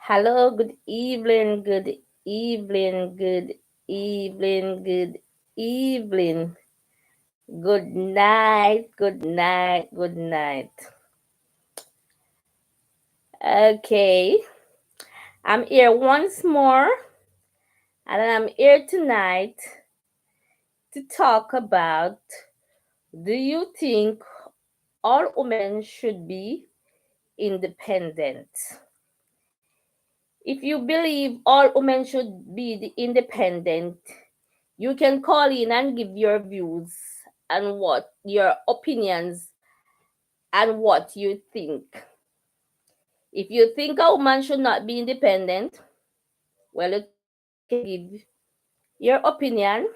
Hello, good evening, good evening, good evening, good evening. Good night, good night, good night. Okay, I'm here once more, and I'm here tonight to talk about, do you think all women should be independent? If you believe all women should be independent, you can call in and give your views and what your opinions and what you think. If you think a woman should not be independent, well, you can give your opinion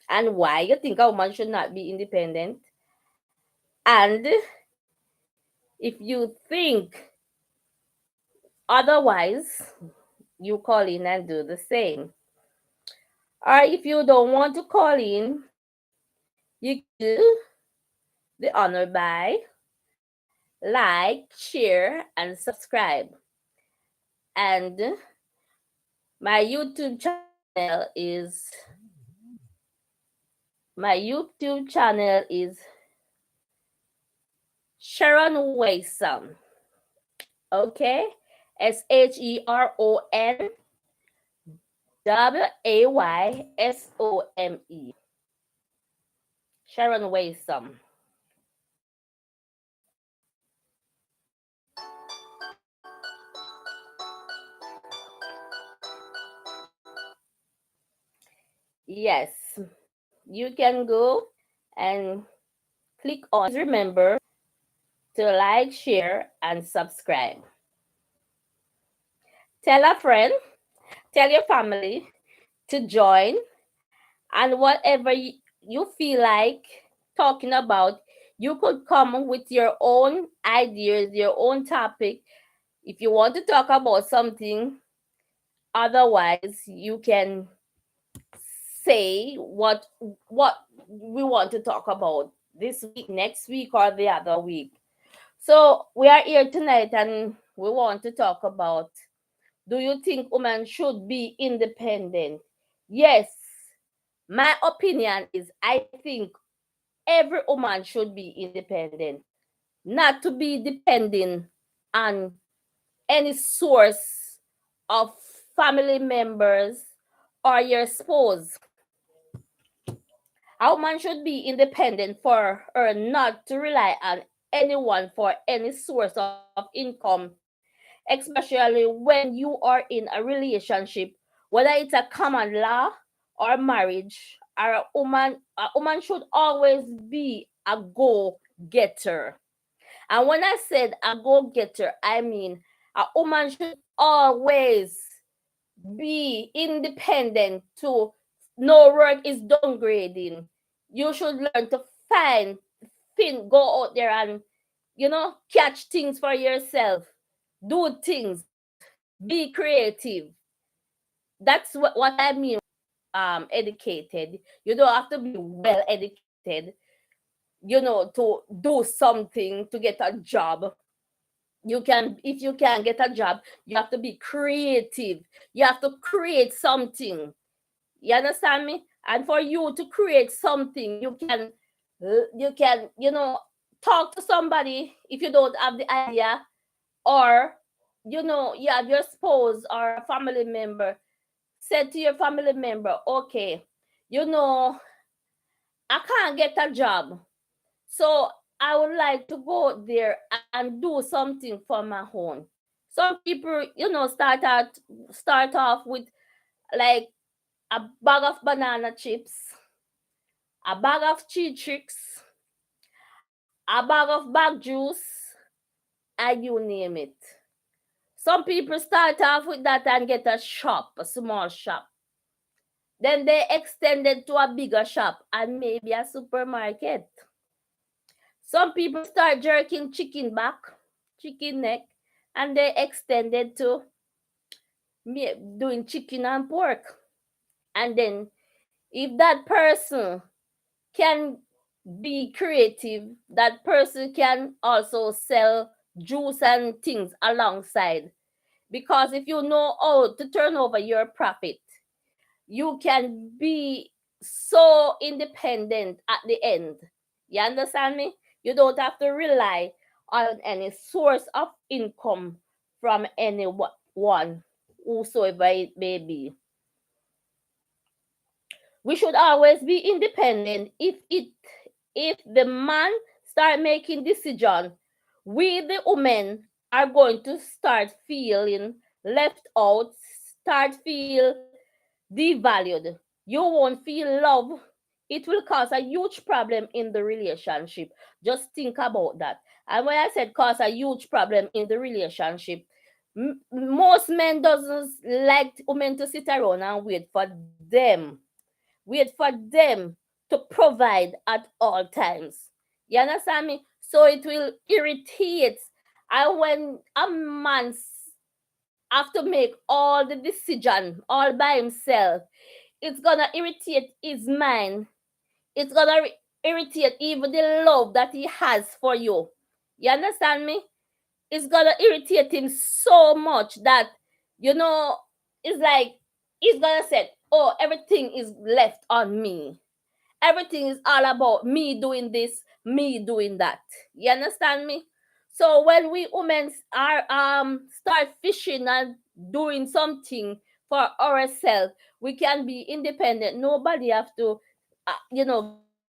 and why you think a woman should not be independent. And if you think otherwise, you call in and do the same. Or if you don't want to call in, you can do the honor by like, share, and subscribe. And my YouTube channel is my YouTube channel is Sharon Waysome. Okay? SHERONWAYSOME. Sharon Waysome. Yes, you can go and click on. Please remember to like, share, and subscribe. Tell a friend, tell your family to join, and whatever you feel like talking about, you could come with your own ideas, your own topic. If you want to talk about something, otherwise you can say what we want to talk about this week, next week, or the other week. So we are here tonight and we want to talk about, do you think women should be independent? Yes, my opinion is I think every woman should be independent, not to be depending on any source of family members or your spouse. A woman should be independent for her not to rely on anyone for any source of income, especially when you are in a relationship, whether it's a common law or marriage. Or a woman should always be a go-getter. And when I said a go-getter, I mean a woman should always be independent to no work is downgrading. You should learn to find go out there and catch things for yourself, do things, be creative. That's what I mean. Educated. You don't have to be well educated, to do something to get a job. You can, if you can get a job, you have to be creative. You have to create something. You understand me? And for you to create something, you can talk to somebody if you don't have the idea, or you have your spouse or a family member. Said to your family member, okay, you know I can't get a job, so I would like to go there and do something for my own. Some people, start off with like a bag of banana chips, a bag of cheese tricks, a bag of bag juice, and you name it. Some people start off with that and get a shop, a small shop. Then they extend it to a bigger shop and maybe a supermarket. Some people start jerking chicken back, chicken neck, and they extend it to doing chicken and pork. And then, if that person can be creative, that person can also sell juice and things alongside. Because if you know how to turn over your profit, you can be so independent at the end. You understand me? You don't have to rely on any source of income from anyone, whosoever it may be. We should always be independent. If the man start making decision, we the women are going to start feeling left out, start feel devalued. You won't feel love. It will cause a huge problem in the relationship. Just think about that. And when I said cause a huge problem in the relationship, most men doesn't like women to sit around and wait for them to provide at all times. You understand me? So it will irritate. And when a man have to make all the decision all by himself, it's gonna irritate his mind. It's gonna irritate even the love that he has for you. You understand me? It's gonna irritate him so much that, you know, it's like he's gonna say, oh, everything is left on me. Everything is all about me doing this, me doing that. You understand me? So when we women are start fishing and doing something for ourselves, we can be independent. Nobody have to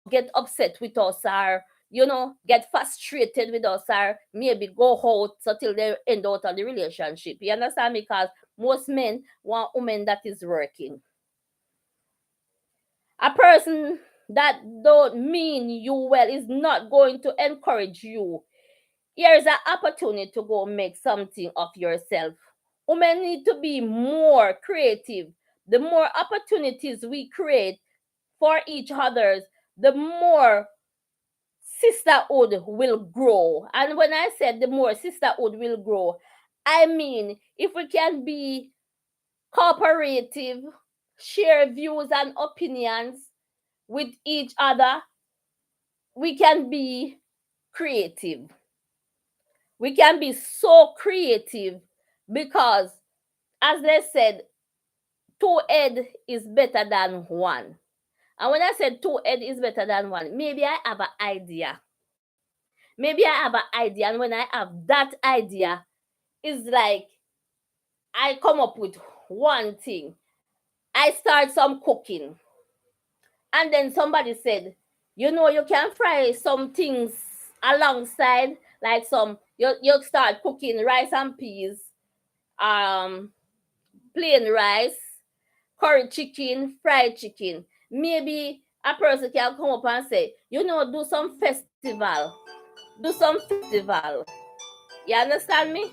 get upset with us, or get frustrated with us, or maybe go out so till they end out of the relationship. You understand me? Because most men want women that is working. A person that don't mean you well is not going to encourage you. Here's an opportunity to go make something of yourself. Women need to be more creative. The more opportunities we create for each others, the more sisterhood will grow. And when I said the more sisterhood will grow, I mean if we can be cooperative, share views and opinions with each other, we can be creative. We can be so creative because, as they said, two head is better than one. And when I said two head is better than one, maybe I have an idea. Maybe I have an idea, and when I have that idea, it's like I come up with one thing. I start some cooking, and then somebody said, you can fry some things alongside, like you start cooking rice and peas, um plain rice, curry chicken, fried chicken. Maybe a person can come up and say, do some festival, you understand me?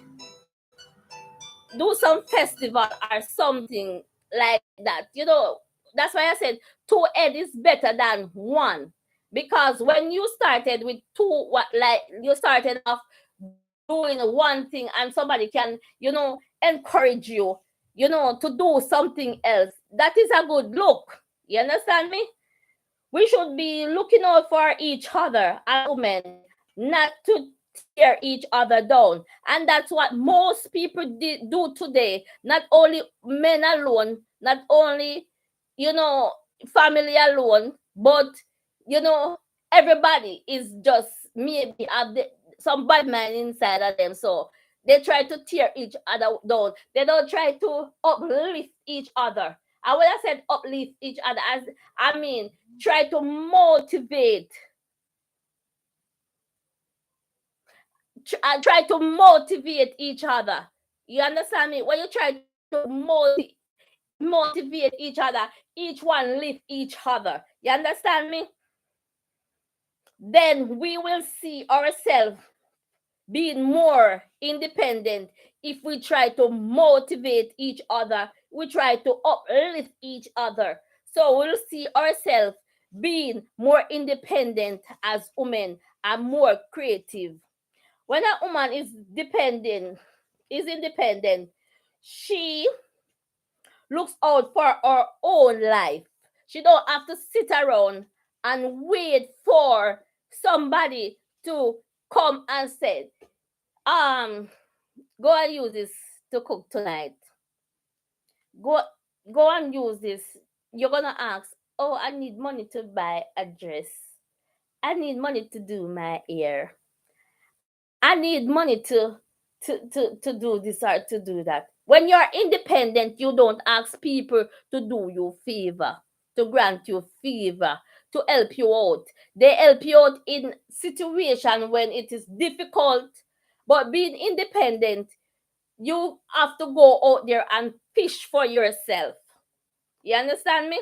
Do some festival or something like that. That's why I said two head is better than one. Because when you started with two, you started off doing one thing, and somebody can, encourage you, to do something else. That is a good look. You understand me? We should be looking out for each other as women, not to tear each other down. And that's what most people do today. Not only men alone, not only, you know, family alone, but, you know, everybody is just maybe have some bad man inside of them. So they try to tear each other down. They don't try to uplift each other. And when I said uplift each other, I mean try to motivate. Try to motivate each other. You understand me? When you try to motivate each other, each one lift each other. You understand me? Then we will see ourselves being more independent if we try to motivate each other, we try to uplift each other. So we'll see ourselves being more independent as women and more creative. When a woman is independent, she looks out for her own life. She don't have to sit around and wait for somebody to come and say, um, go and use this to cook tonight. Go and use this. You're gonna ask, oh, I need money to buy a dress. I need money to do my hair. I need money to do this or to do that. When you're independent, you don't ask people to do you favor, to grant you favor, to help you out. They help you out in situation when it is difficult. But being independent, you have to go out there and fish for yourself. You understand me?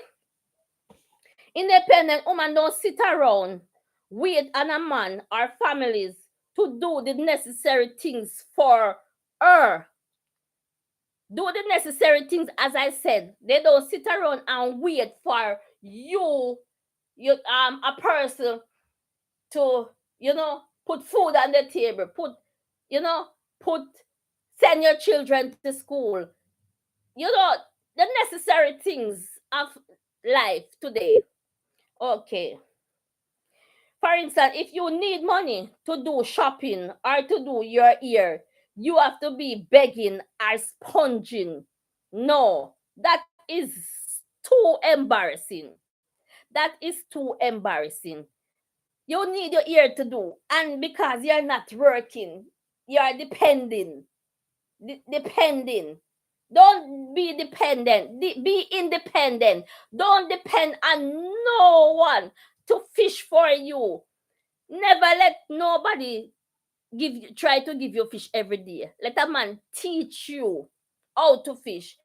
Independent woman don't sit around wait on a man or families to do the necessary things for her. Do the necessary things, as I said. They don't sit around and wait for you a person to, put food on the table, put send your children to school. The necessary things of life today. Okay. For instance, if you need money to do shopping or to do your hair, you have to be begging or sponging. No, that is too embarrassing. That is too embarrassing. You need your ear to do, and because you're not working, you're depending. Depending. Don't be dependent. Be independent. Don't depend on no one to fish for you. Never let nobody try to give you fish every day. Let a man teach you how to fish.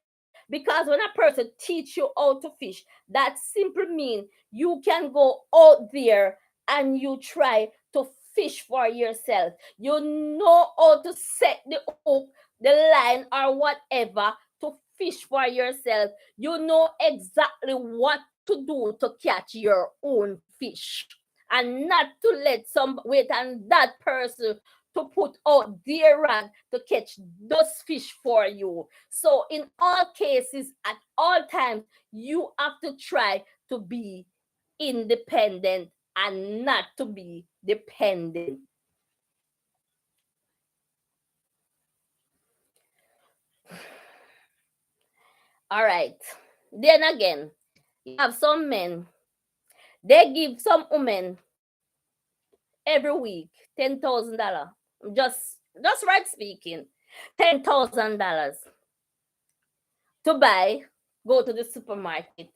Because when a person teach you how to fish, that simply means you can go out there and you try to fish for yourself. You know how to set the hook, the line, or whatever to fish for yourself. You know exactly what to do to catch your own fish, and not to let some wait on that person to put out their rod to catch those fish for you. So in all cases, at all times, you have to try to be independent and not to be dependent. All right. Then again, you have some men, they give some women every week $10,000. Just right speaking, $10,000 to buy, go to the supermarket.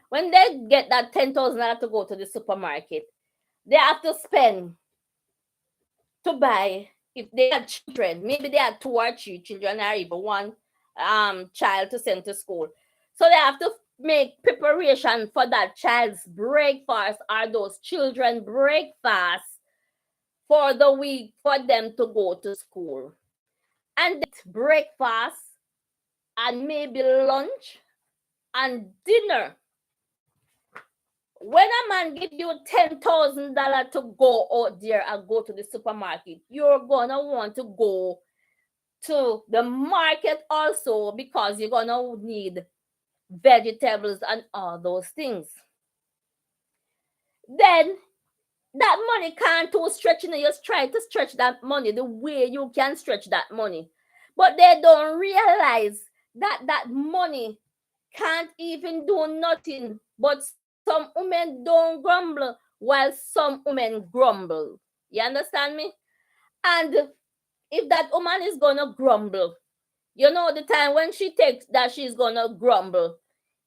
When they get that $10,000 to go to the supermarket, they have to spend to buy, if they have children, maybe they have 2 or 3 children or even one child to send to school. So they have to make preparation for that child's breakfast or those children breakfast for the week for them to go to school. And breakfast and maybe lunch and dinner. When a man give you $10,000 to go out there and go to the supermarket, you're gonna want to go to the market also, because you're gonna need vegetables and all those things. Then that money can't too stretch. You just try to stretch that money the way you can stretch that money. But they don't realize that that money can't even do nothing. But some women don't grumble while some women grumble. You understand me? And if that woman is gonna grumble, the time when she takes that she's gonna grumble,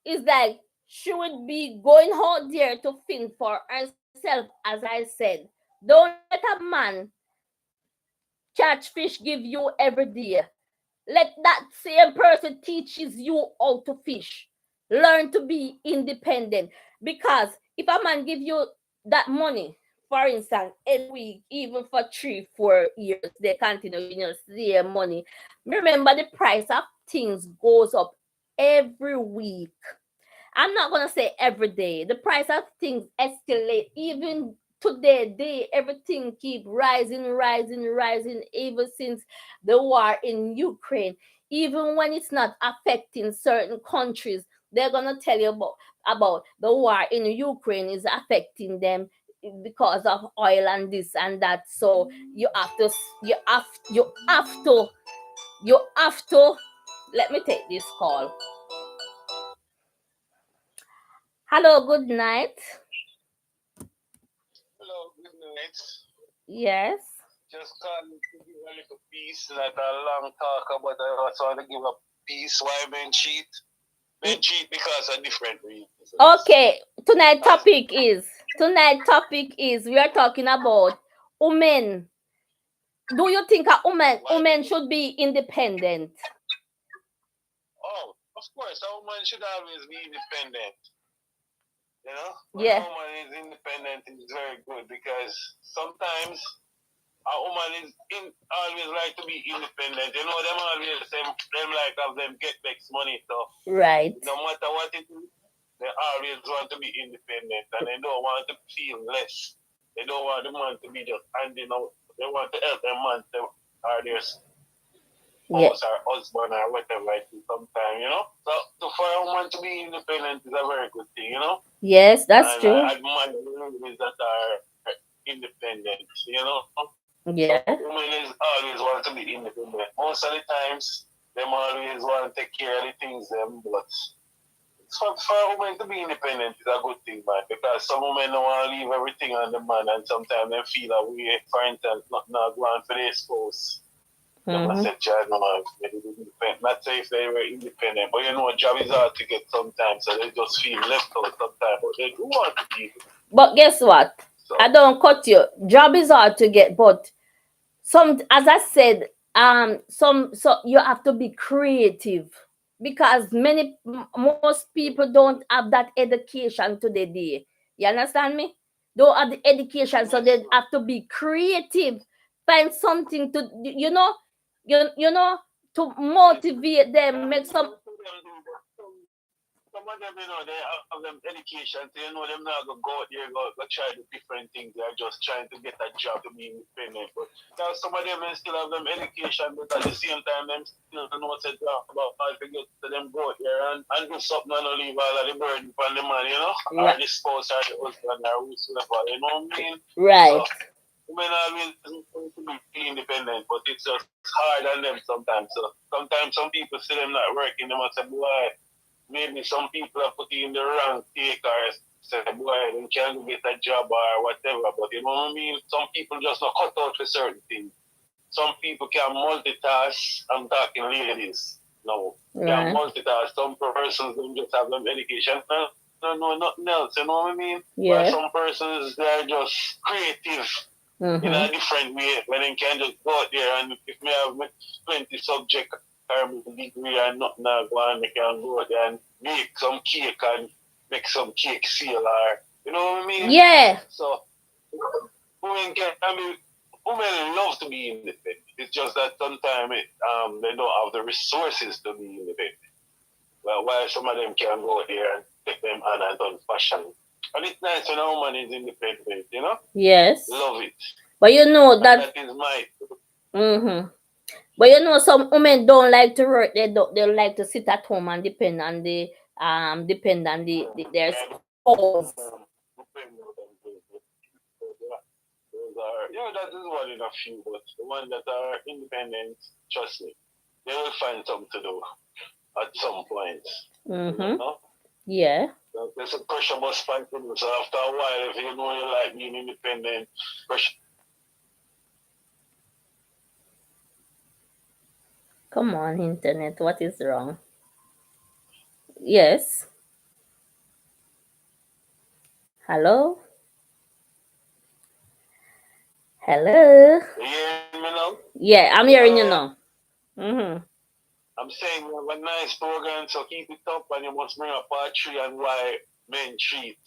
is like she would be going out there to fend for herself, as I said. Don't let a man catch fish give you every day. Let that same person teaches you how to fish. Learn to be independent. Because if a man give you that money, for instance, every week, even for 3-4 years, they continue giving you the same money. Remember, the price of things goes up every week. I'm not gonna say every day. The price of things escalate even today. Everything keep rising, ever since the war in Ukraine. Even when it's not affecting certain countries, they're gonna tell you about the war in Ukraine is affecting them because of oil and this and that. So you have to Let me take this call. Hello, good night. Hello, good night. Yes. Just calling to give a little piece, not a long talk about I also want to give a piece why men cheat. Men cheat because of different reasons. Okay, tonight's topic is we are talking about women. Do you think a woman should be independent? Oh, of course, a woman should always be independent. You know, when Yeah. a woman is independent, it's very good because sometimes a woman is always like to be independent. You know, them always them like have them get back money, so right. No matter what it is, they always want to be independent and they don't want to feel less. They don't want the man to be just handing out. They want to help their man to, or their spouse or husband or whatever it is sometimes, you know. So for a woman to be independent is a very good thing, you know. Yes, that's and true. I admire women that are independent, you know. Yeah. So women is always want to be independent. Most of the times, them always want to take care of the things them, but for a woman to be independent is a good thing, man, because some women don't want to leave everything on the man, and sometimes they feel that we, for instance, not going for their spouse. Them I said, child, no, not say if they were independent, but you know, a job is hard to get sometimes, so they just feel left out sometimes, but they do want to be. But guess what? So, I don't cut you. Job is hard to get, but as I said, so you have to be creative because most people don't have that education to the day. You understand me? Don't have the education, so they have to be creative. Find something to you know to motivate them, make some. Some of them, you know, they have them education, so you know, them not going to go out there, go try the different things. They're just trying to get a job to be independent. But now some of them still have them education, but at the same time, them still don't know what's a job about how to get to them go out there and do something and leave all of the burden upon the man, you know, or the spouse or the husband or whosoever, you know what I mean? Right. So, women always want to be independent, but it's just hard on them sometimes. So sometimes some people see them not working, they must say, boy, maybe some people are putting in the wrong take or say, boy, they can't get a job or whatever. But you know what I mean? Some people just not cut out for certain things. Some people can multitask. I'm talking ladies. No. Can multitask. Some persons don't just have them education. No, nothing else. You know what I mean? Yeah. But some persons, they're just creative in a different way. When they can just go out there and if me have 20 subjects degree and nothing I go and they can go there and make some cake and make some cake seal or you know what I mean? Yeah. So women women love to be independent. It's just that sometimes they don't have the resources to be independent. Well, while some of them can go there and take them on and done fashion. And it's nice when a woman is independent, you know? Yes. Love it. But you know that is my But you know, some women don't like to work. They like to sit at home and depend on their spouse. That is one in a few, but the ones that are independent, trust me, they will find something to do at some point. You know? Yeah. There's a pressure must find them. So after a while, if you know you like being independent, pressure. Come on, internet. What is wrong? Yes. Hello? Hello? You hear me now? Yeah, I'm hearing you now. I'm saying you have a nice program, so keep it up and you must bring a part 3 on why men cheat.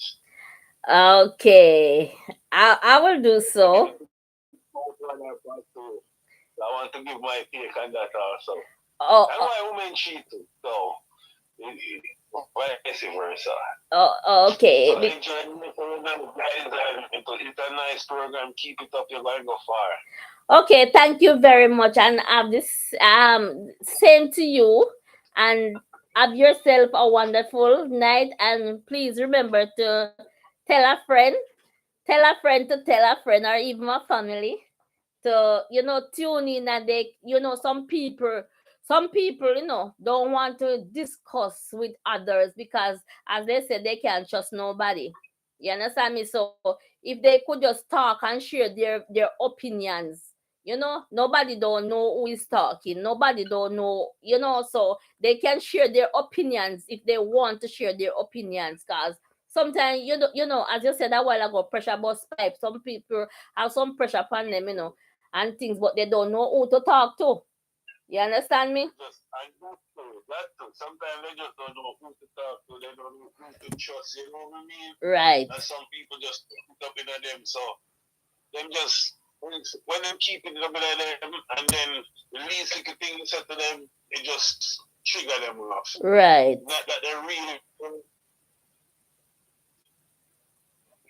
Okay. I will do so. I want to give my take on that also. And why women cheat too. So, vice versa. Okay. So it's a nice program. Keep it up. You're going to go far. Okay, thank you very much, and have this same to you, and have yourself a wonderful night. And please remember to tell a friend to tell a friend, or even a family to tune in. And they some some people, don't want to discuss with others because, as they said, they can't trust nobody. You understand me? So if they could just talk and share their opinions, nobody don't know who is talking. Nobody don't know, so they can share their opinions if they want to share their opinions. Cause sometimes as you said a while ago, pressure bust pipe. Some people have some pressure upon them, and things, but they don't know who to talk to. You understand me? I do that too. Sometimes they just don't know who to talk to. They don't know who to trust. You know what I mean? Right. And some people just put up in them. So them just when them keep it up in them, and then the least little thing you said to them, it just trigger them off. Right. Not that they really.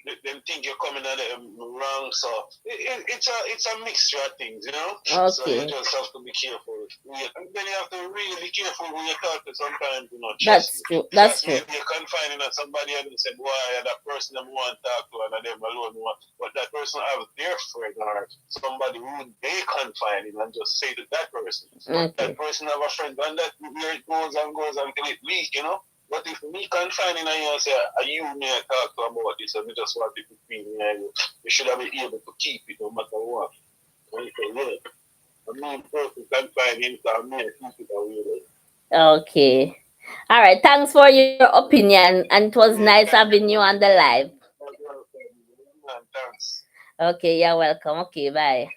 Them think you're coming at them wrong, so it's a mixture of things, Okay. So you just have to be careful. And then you have to really be careful when you talk to sometimes, That's true. That's true. Maybe you're confining on somebody and you say, boy, that person them want to talk to and them alone want, but that person have their friend or somebody who they confining and just say to that person. But that person have a friend and that where it goes until it leak, But if me confining and you say, are you may talk to about this and we just want it between me and you should have been able to keep it no matter what. And you say, yeah, the main person confining so I may keep it away. Okay. All right. Thanks for your opinion, and it was nice having you on the live. Thanks. Okay, you're welcome. Okay, bye.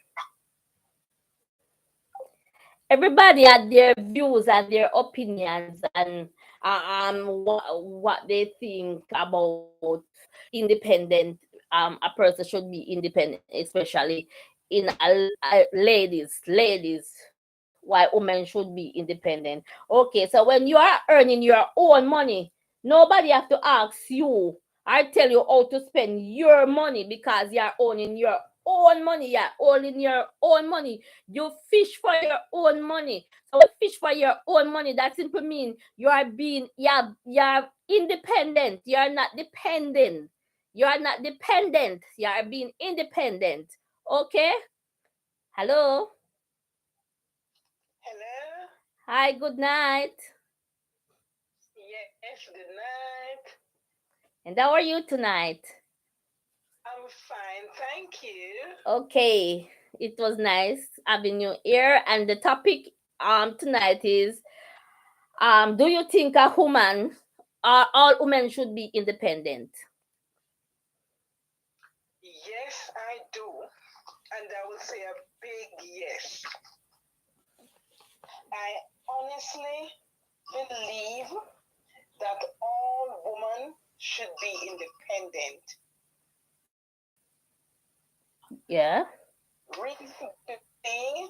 Everybody had their views and their opinions and what they think about independent. A person should be independent, especially in ladies. Why women should be independent. Okay, so when you are earning your own money, nobody have to ask you. I tell you how to spend your money because you are owning your own money. You are owning your own money. You fish for your own money. So when you fish for your own money, that simply means you're independent. You are not dependent. You are not dependent. You are being independent. Okay? Hello? Hello? Hi, good night. Yes, good night. And how are you tonight? I'm fine, thank you. Okay, it was nice having you here. And the topic tonight is do you think a woman all women should be independent? Yes, I do. And I will say a big yes. I honestly believe that all women should be independent. Yeah. Reason being,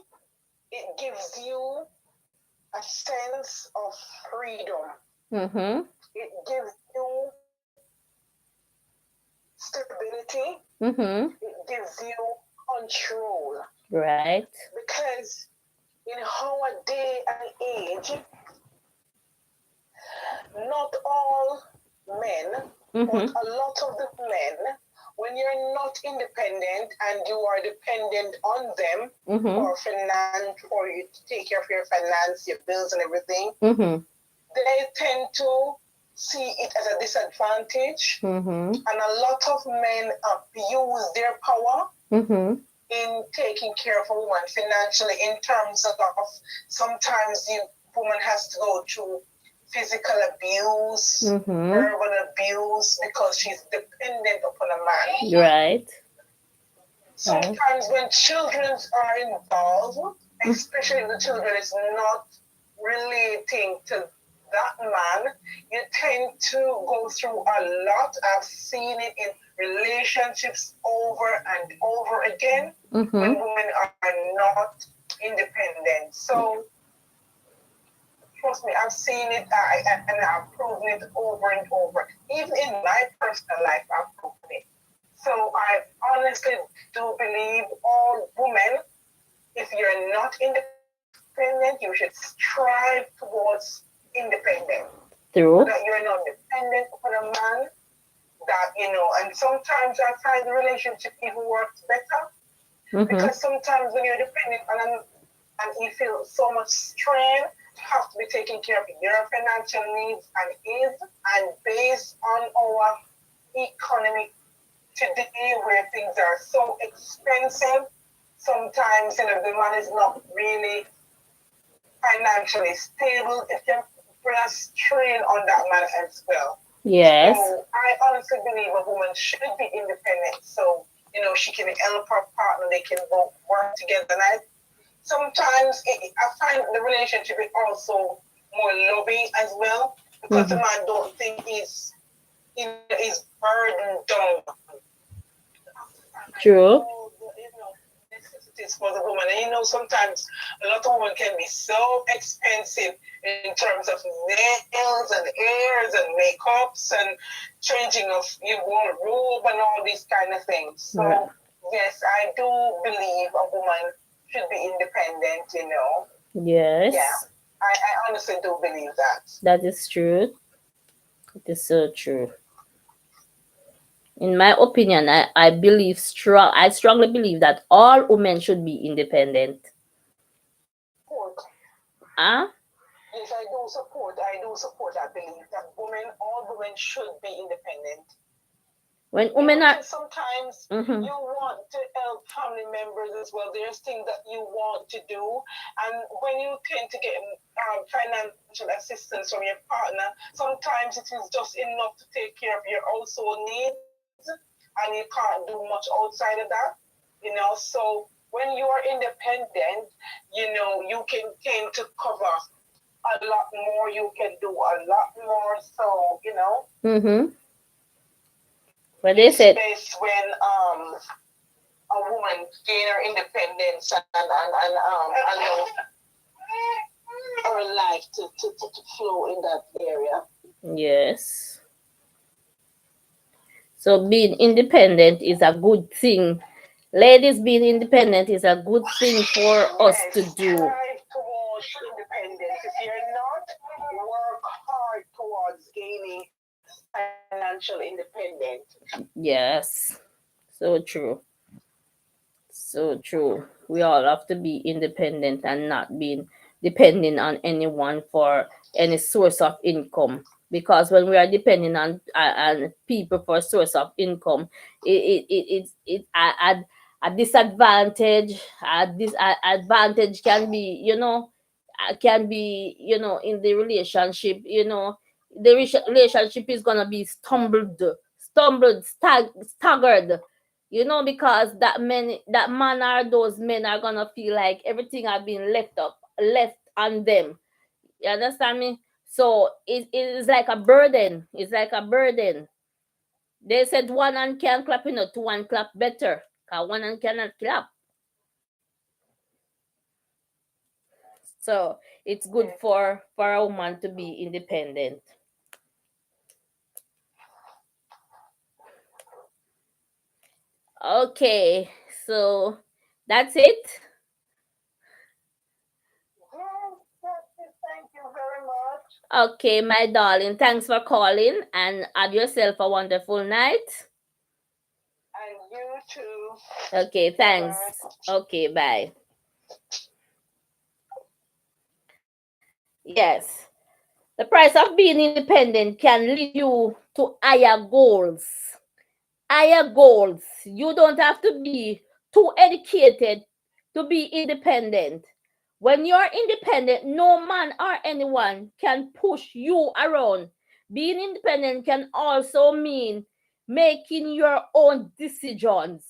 it gives you a sense of freedom. Mm-hmm. It gives you stability. Mm-hmm. It gives you control. Right. Because in our day and age, not all men, but a lot of the men, when you're not independent and you are dependent on them for finance, for you to take care of your finance, your bills and everything, they tend to see it as a disadvantage. And a lot of men abuse their power in taking care of a woman financially, in terms of sometimes the woman has to go through physical abuse, verbal abuse, because she's dependent upon a man. Right. Sometimes when children are involved, especially if the children is not relating to that man, you tend to go through a lot. I've seen it in relationships over and over again when women are not independent. So trust me, I've seen it and I've proven it over and over. Even in my personal life, I've proven it. So I honestly do believe all women, if you're not independent, you should strive towards independence. True. That you're not dependent upon a man, that, and sometimes I find the relationship even works better. Because sometimes when you're dependent on and you feel so much strain to have to be taking care of your financial needs and his, and based on our economy today where things are so expensive, sometimes the man is not really financially stable. It can put a strain on that man as well. Yes. So I honestly believe a woman should be independent. So she can help her partner. They can both work together. And sometimes I find the relationship is also more loving as well, because the man don't think he's burdened down. True. Necessities for the woman. And sometimes a lot of women can be so expensive in terms of nails and hairs and makeups and changing of robe and all these kind of things. So yes, I do believe a woman should be independent, Yes. Yeah. I honestly do believe that. That is true. It is so true. In my opinion, I strongly believe that all women should be independent. Huh? Yes, I do support. I believe that all women should be independent. When women are sometimes you want to help family members as well. There's things that you want to do, and when you tend to get financial assistance from your partner, sometimes it is just enough to take care of your household needs, and you can't do much outside of that. So when you are independent, you can tend to cover a lot more. You can do a lot more. So When they said best when a woman gain her independence and allow her life to flow in that area. yes. So being independent is a good thing. Ladies, being independent is a good thing for us to do. Strive towards independence. If you're not, work hard towards gaining financial independence. Yes. So true. So true. We all have to be independent and not being depending on anyone for any source of income. Because when we are depending on people for a source of income, it a disadvantage. This advantage can be, in the relationship. The relationship is gonna be staggered, because that man or those men are gonna feel like everything has been left on them. You understand me? So it is like a burden. It's like a burden. They said one hand can clap, two hand clap better. Cause one hand cannot clap. So it's good for a woman to be independent. Okay, so that's it. Thank you very much. Okay, my darling, thanks for calling, and have yourself a wonderful night. And you too. Okay, thanks. Bye. Okay, bye. Yes. The price of being independent can lead you to higher goals. Higher goals. You don't have to be too educated to be independent. When you're independent, no man or anyone can push you around. Being independent can also mean making your own decisions,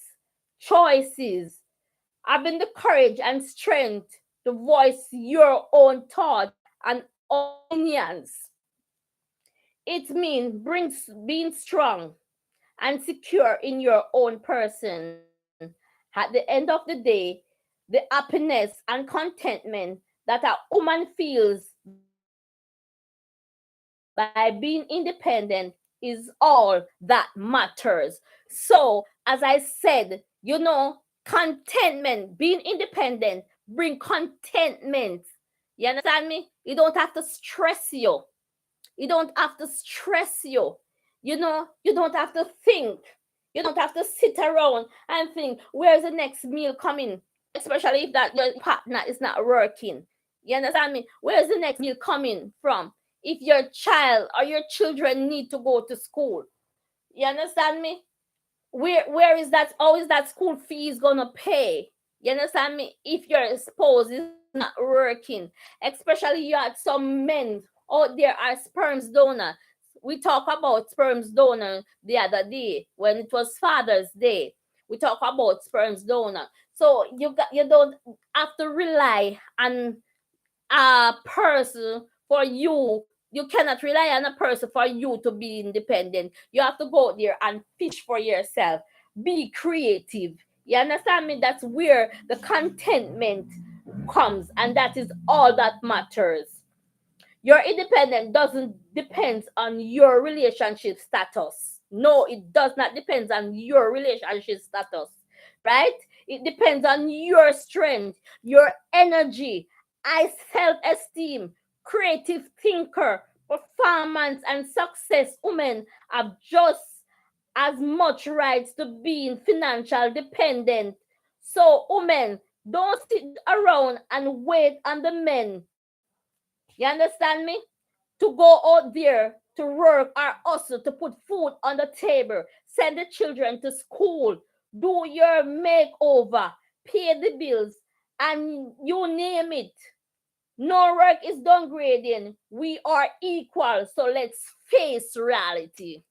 choices, having the courage and strength to voice your own thoughts and opinions. It means being strong and secure in your own person. At the end of the day, the happiness and contentment that a woman feels by being independent is all that matters. So, as I said, contentment, being independent, bring contentment. You understand me? You don't have to stress you. You don't have to stress you. You don't have to think. You don't have to sit around and think, where's the next meal coming? especially if that your partner is not working. You understand me? Where's the next meal coming from? If your child or your children need to go to school, you understand me? Where is that? How is that school fees gonna pay? You understand me? If your spouse is not working, especially you had some men out there are sperms donor. We talk about sperms donor the other day when it was Father's Day. We talk about sperms donor. So you don't have to rely on a person for you. You cannot rely on a person for you to be independent. You have to go out there and fish for yourself. Be creative. You understand me? That's where the contentment comes, and that is all that matters. Your independence doesn't depend on your relationship status. No, it does not depend on your relationship status, right? It depends on your strength, your energy, high self-esteem, creative thinker, performance, and success. Women have just as much rights to being financial dependent. So, women, don't sit around and wait on the men. You understand me? To go out there to work or hustle to put food on the table, send the children to school, do your makeover, pay the bills, and you name it. No work is downgrading. We are equal. So let's face reality.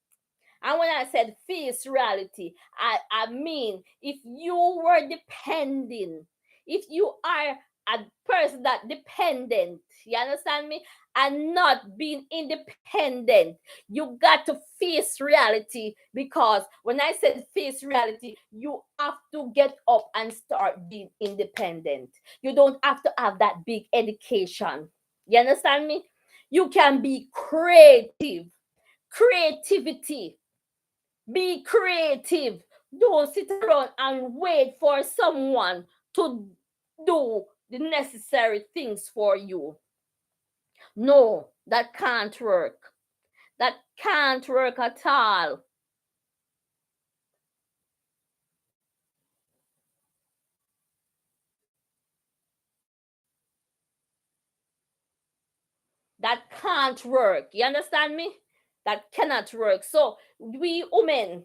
And when I said face reality, I mean if you were depending, if you are a person that dependent, you understand me, and not being independent, you got to face reality. Because when I said face reality, you have to get up and start being independent. You don't have to have that big education. You understand me? You can be creative. Creativity, be creative. Don't sit around and wait for someone to do the necessary things for you. No, that can't work. That can't work at all. That can't work. You understand me? That cannot work. So we women,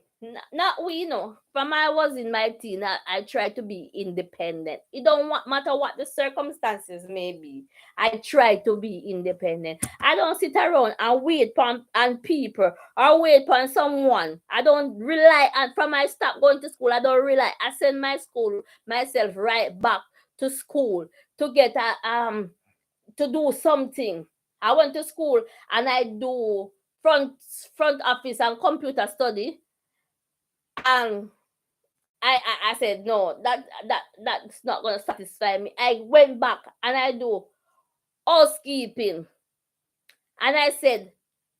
not we, from I was in my teen, I try to be independent. It don't matter what the circumstances may be. I try to be independent. I don't sit around and wait on people or wait on someone. I don't rely on. From I stop going to school, I don't rely. I send my school myself right back to school to get to do something. I went to school and I do front front office and computer study, and I said no, that's not gonna satisfy me. I went back and I do housekeeping, and I said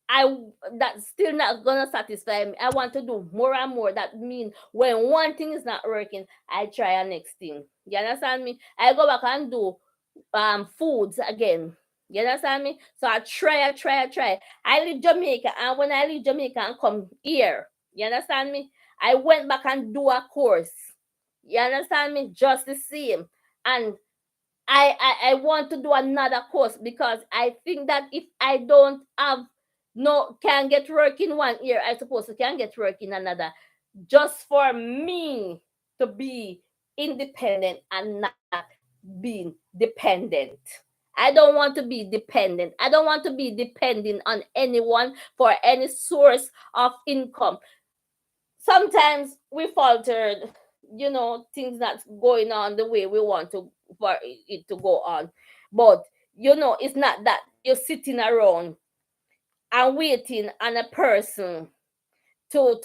I that's still not gonna satisfy me. I want to do more and more. That means when one thing is not working, I try a next thing. You understand me? I go back and do foods again. You understand me? So I try. I leave Jamaica, and when I leave Jamaica and come here, you understand me? I went back and do a course. You understand me? Just the same. And I want to do another course because I think that if I don't have no can get work in one year, I suppose I can get work in another. Just for me to be independent and not being dependent. I don't want to be dependent. I don't want to be depending on anyone for any source of income. Sometimes we faltered, things not going on the way we want to for it to go on. But it's not that you're sitting around and waiting on a person to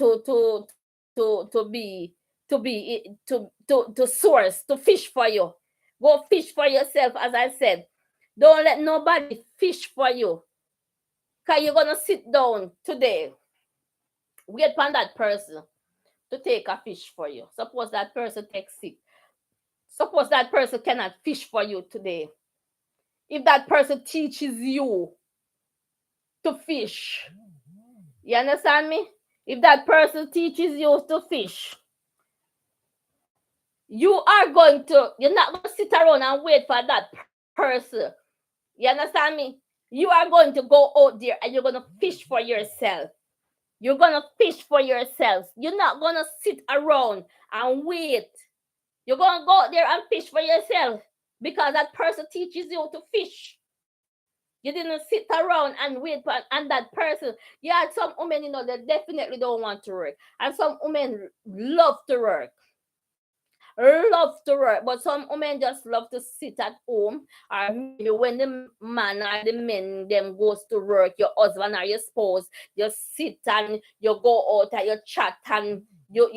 source, to fish for you. Go fish for yourself, as I said. Don't let nobody fish for you. Because you're gonna sit down today, wait upon that person to take a fish for you. Suppose that person takes sick. Suppose that person cannot fish for you today. If that person teaches you to fish, you understand me? If that person teaches you to fish, you're not going to sit around and wait for that person. You understand me? You are going to go out there and you're going to fish for yourself. You're going to fish for yourself. You're not going to sit around and wait. You're going to go out there and fish for yourself because that person teaches you to fish. You didn't sit around and wait for and that person. You had some women, they definitely don't want to work. And some women love to work. But some women just love to sit at home, or maybe when the man or the men them goes to work, your husband or your spouse, you sit and you go out and you chat and you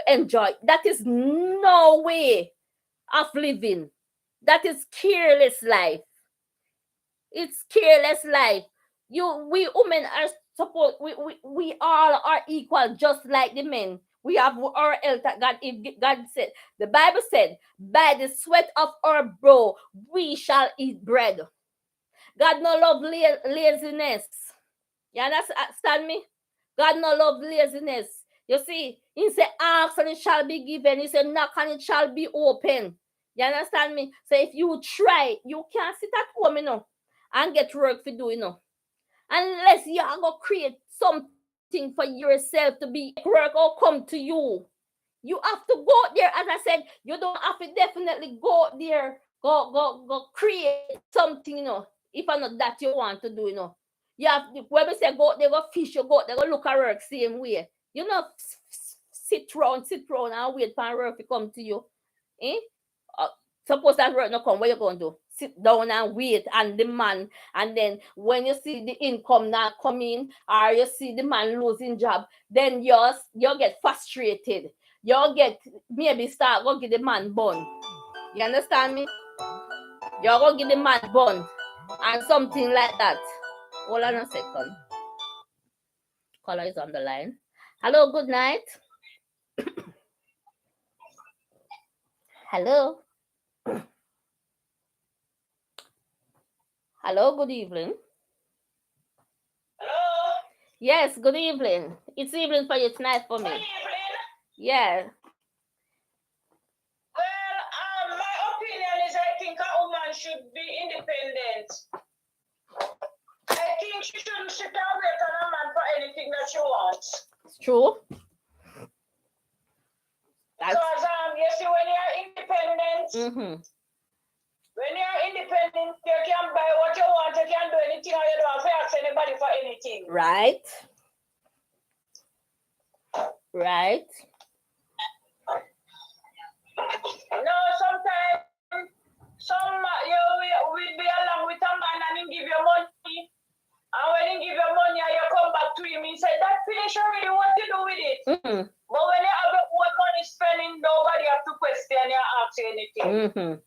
enjoy. That is no way of living. That is careless life. It's careless life. We women are supposed we all are equal, just like the men. We have our health that God said. The Bible said, by the sweat of our brow, we shall eat bread. God no love laziness. You understand me? God no love laziness. You see, he said, ask and it shall be given. He said, knock and it shall be open. You understand me? So if you try, you can't sit at home, and get work to do, unless you are going to create something for yourself to be work or come to you. You have to go there. As I said, you don't have to definitely go there, go create something, if not that you want to do, You have, when we say go, they go fish, you go, they go look at work same way. You know, sit round and wait for work to come to you. Suppose that work not come, what you going to do? Sit down and wait and demand, and then when you see the income not coming, or you see the man losing job, then you get frustrated. You get maybe start go give the man bun. You understand me? You go give the man bun and something like that. Hold on a second. Caller is on the line. Hello, good night. Hello. Hello, good evening. Hello? Yes, good evening. It's evening for you, it's night for me. Good evening. Yeah. Well, my opinion is I think a woman should be independent. I think she shouldn't sit and wait on a man for anything that she wants. It's true. Because you see, when you're independent, when you're independent, you can buy what you want, you can do anything, or you don't have to ask anybody for anything. Right. Right. No, sometimes you will be along with a man and he give you money. And when he give you money and you come back to him, he said, that finish already, what you do with it? But when you have your own money spending, nobody have to question you or ask you anything.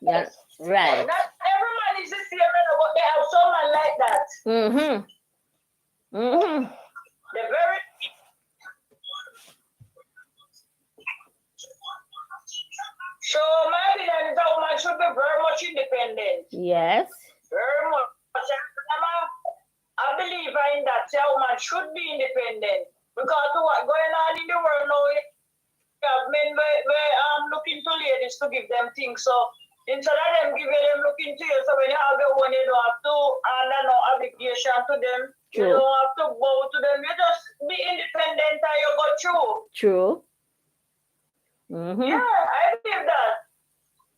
Yeah, right. Not every man is the same, but they have someone like that. They're very... So my opinion is that woman should be very much independent. Yes. Very much. I believe in that. A woman should be independent. Because what's going on in the world now, we have men looking to ladies to give them things. So instead of them giving them looking to you, so when you have your own, you don't have to under no obligation to them. True. You don't have to bow to them. You just be independent and you go through. True. Yeah, I believe that.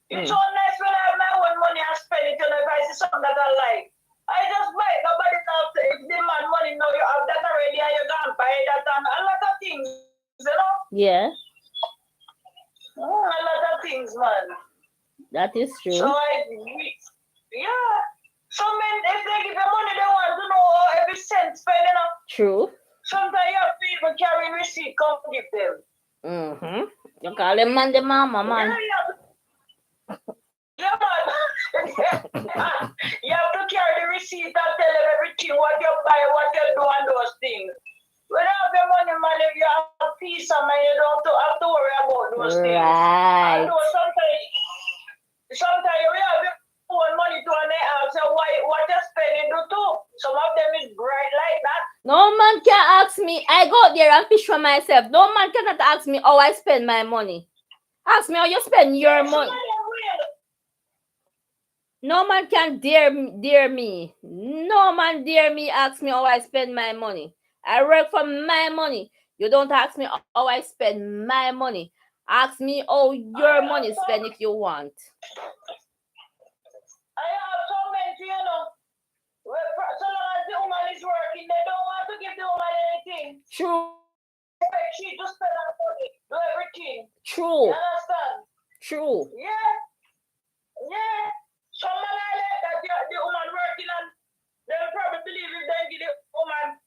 It's so nice when I have my own money and spend it, if I see something that I like. I just buy it. Nobody knows if the man money now you have that already and you can buy that and a lot of things, Yeah. A lot of things, man. That is true. So yeah. Some men, if they give you money, they want to know every cent spent, True. Sometimes you have to even carry receipt, come give them. You call them man the mama, man. Yeah, man. You have to carry the receipt and tell them everything, what you buy, what you do, and those things. When you have your money, man, if you have peace of mind, you don't have to worry about those things. Right. I know sometimes you have your own money to and they ask you what you spending to too. Some of them is bright like that. No man can ask me. I go there and fish for myself. No man cannot ask me how I spend my money. Ask me how you spend your Some money. of them will. No man can dare me. No man dare me ask me how I spend my money. I work for my money. You don't ask me how I spend my money. Ask me how your money spend if you want. I have some men, you know, so long as the woman is working, they don't want to give the woman anything. True. She just spend her money, do everything. True. You understand? True. Yeah. Yeah. Some man are like that, the woman working and they'll probably believe if they give the woman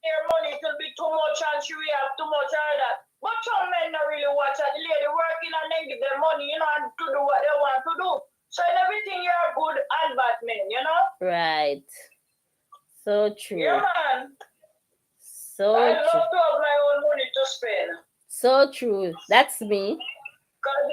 their money, it will be too much and she will have too much of that. But some men don't really watch the lady working and then give them money, you know, and to do what they want to do. So in everything you're good and bad men, you know? Right. So true. Yeah, man. So I true. love to have my own money to spend. So true. That's me. Because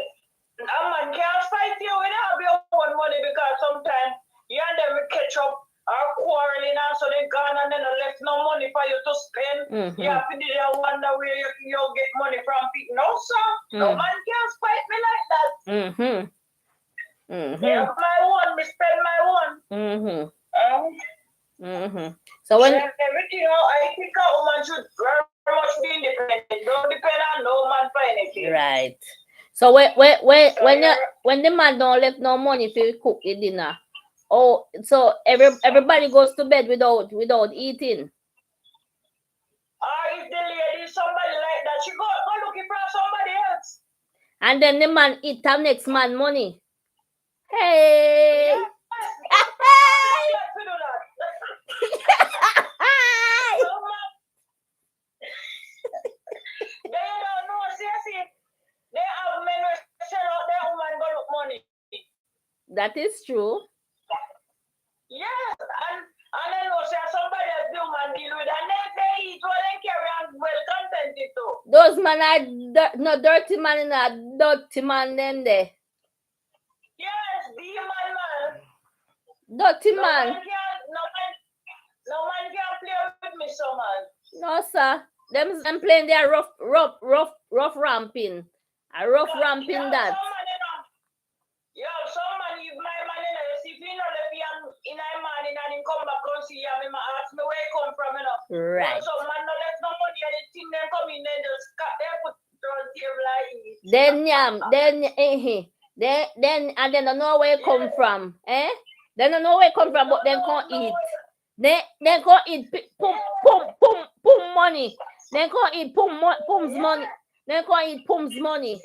a man can't fight you without your own money because sometimes you and them will catch up or quarreling and so they gone and then left no money for you to spend. Mm-hmm. You have to wonder where you'll get money from people. No, sir. No man can't fight me like that. Mm-hmm. Mm-hmm. I have my own, me spend my own. Mm-hmm. Mm-hmm. So So when everything, I think a woman should very much be independent. Don't depend on no man for anything. right. So when the man don't left no money to cook the dinner, oh, so everybody goes to bed without eating. Or if the lady is somebody like that, she go looking for somebody else. And then the man eat the next man money. Hey. Yes. Let's do that. They don't know, see, they have men who sell out their woman go look money. That is true. Yes, and then know say somebody else do man deal with, and then they eat what they carry and well contented too. Those man are no dirty man in a dirty man them there. Yes, the man. Dirty No man. No man can play with me, so man. No sir. Them playing their rough ramping. A rough ramping that. Some man if my man in a if you know left in a man and him come back and see him, ask me where he come from, you know. Right. So man no left no money and the thing them come in and just cut their put on table like then and then don't know where it come from. They don't know where it come from, but they can't eat. They can't eat pum money. They can't eat pum's money. They can't eat pum's money.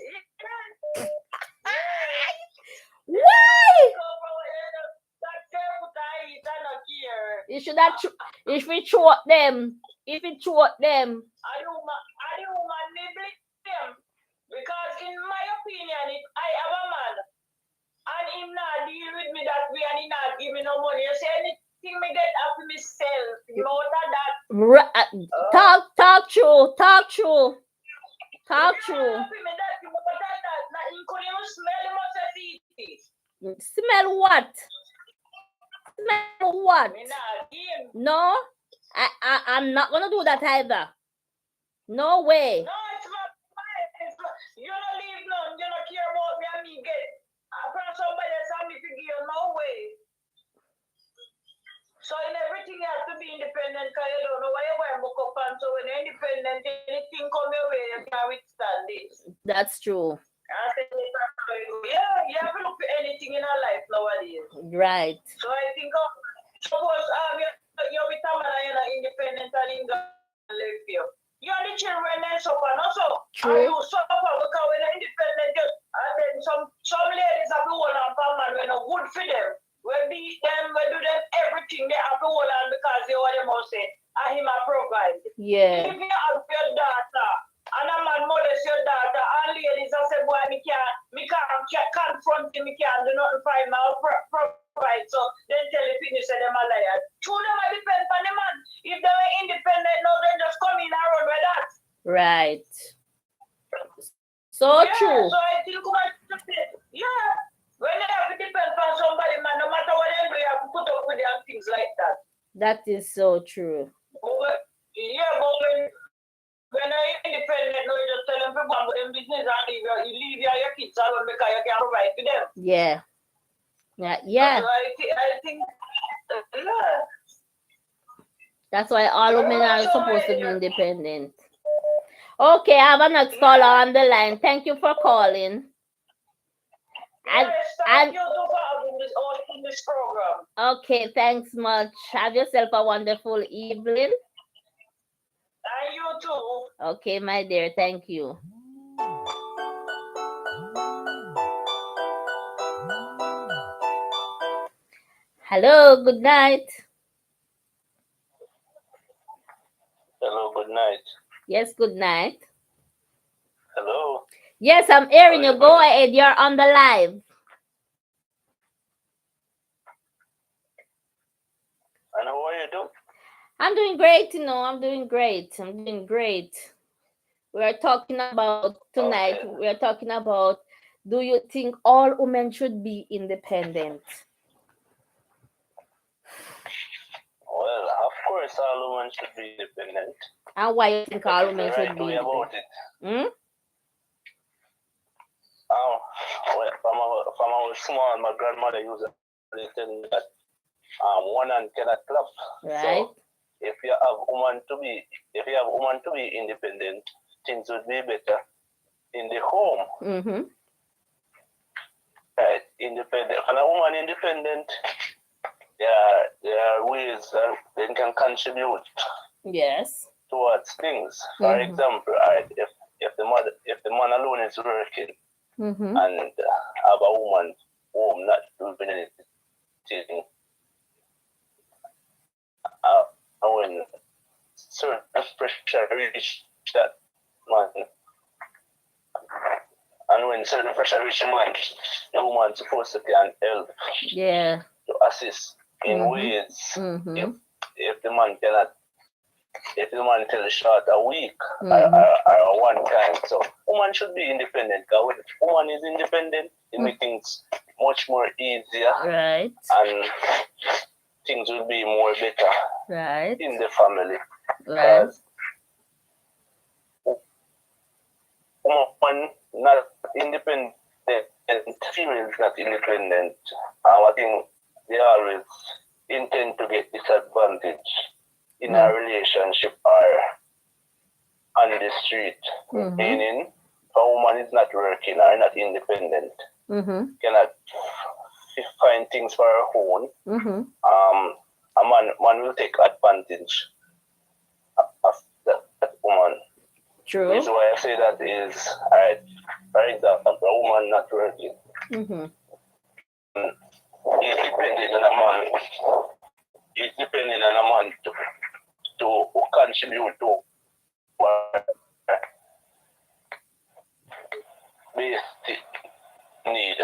Why? If we throw them. If we throw them. I don't nibble them. Because in my opinion, if I have a man and him not deal with me that way and he not give me no money, you say anything me get up to myself, you know that. Talk true. Talk true. Smell what? Smell what? No, I'm not gonna do that either. No way. No, it's not mine. You don't leave none. You don't care about me and me get. I found somebody else and me to give. No way. So in everything you have to be independent because you don't know why you wear book up and so when you're independent, anything come your way, you can withstand it. That's true. Yeah, you have to look for anything in our life nowadays. Right. So I think suppose you're with a man and you're not independent and in God live you. You and the children then suffer also. True. And you suffer because when you're independent, and then some ladies have to hold on for man when it's good for them. We beat them, we do them everything they have to hold on because they what they must say. And him a provide. Yeah. If you have your daughter and a man molest your daughter, and ladies I say, boy, me can't confront him, me can't do nothing for him, I'll provide. So then tell the finish say them a liar. True, them I depend on the man. If they were independent, no, they just come in and run with that. Right. So yeah, true. So I think yeah. When they have to depend on somebody, man, no matter what they do, you have to put up with them things like that. That is so true. But when you're independent, no, you just tell them people on with them business and you leave your kids alone because you can't provide for them. Yeah. Yeah. I think yeah. That's why all women are supposed to be independent. Okay, I have a next caller on the line. Thank you for calling. Yes, thank you for having this program. Okay, thanks much. Have yourself a wonderful evening. And you too. Okay, my dear. Thank you. Hello, good night. Hello, good night. Yes, good night. Hello. Yes, I'm hearing you. Go ahead. You're on the live. And how are you doing? I'm doing great, I'm doing great. We are talking about tonight. Okay. We are talking about, do you think all women should be independent? Well, of course, all women should be independent. And why you think all women should be about independent? it. Well, from our small, my grandmother used to tell me that one hand cannot clap. Right. So if you have women to be independent, things would be better in the home. Mm-hmm. Right, independent. When a woman independent, there are ways that they can contribute. Yes. Towards things. For example, right, if the man alone is working and have a woman home not doing anything, when certain pressure reach that man, and when certain pressure reach the man, the woman's supposed to can help. Yeah. To assist in ways. If the man fell short a week or one time, so woman should be independent. Because when woman is independent, it makes things much more easier. Right. And things will be more better. Right. In the family. Right. Woman not independent and females not independent. I think they always intend to get disadvantage in a relationship or on the street. Meaning, a woman is not working or not independent, cannot find things for her own. A man will take advantage of that woman. True. The reason why I say that is, alright, for example, a woman not working. It's depending on a man to contribute to what basic need.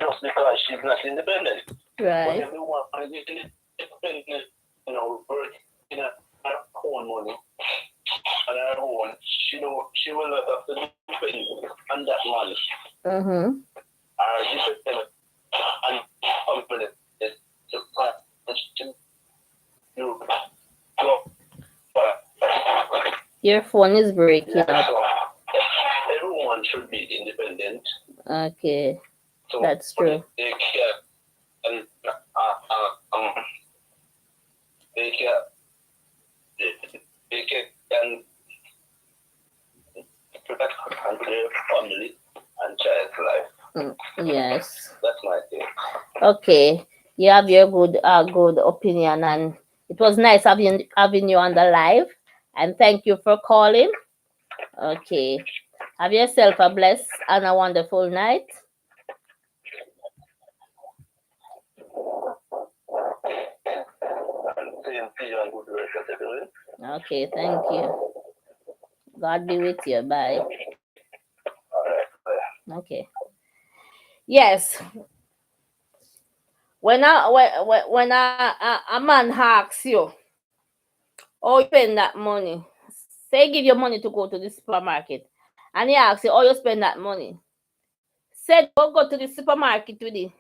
Just because she's not independent. Right. But everyone is independent, working her own money on her own. She will not have to depend on that man. Or depend on company to Your phone is breaking up. Everyone should be independent. Okay. So that's true. They can protect their family and child's life. Yes. That's my thing. Okay. You have your good opinion, and it was nice having you on the live. And thank you for calling. Okay. Have yourself a blessed and a wonderful night. Okay, thank you. God be with you. Bye. Okay. Yes. When a man asks you, oh, you spend that money. Say give you money to go to the supermarket, and he asks you, oh, you spend that money. Say go to the supermarket with it,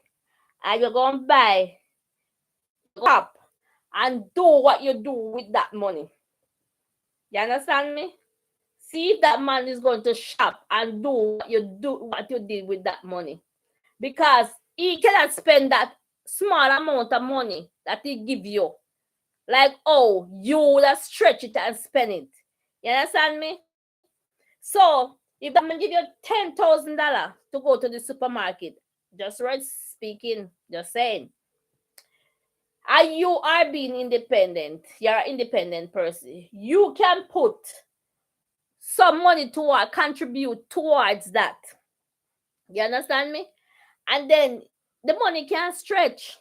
and you're gonna buy up and do what you do with that money. You understand me? see if that man is going to shop and do what you did with that money. Because he cannot spend that small amount of money that he give you. Like, oh, you would have stretch it and spend it. You understand me? So if that man give you $10,000 to go to the supermarket, just right speaking, just saying, and you are being independent, you're an independent person, you can put some money toward contribute towards that. You understand me? And then the money can stretch.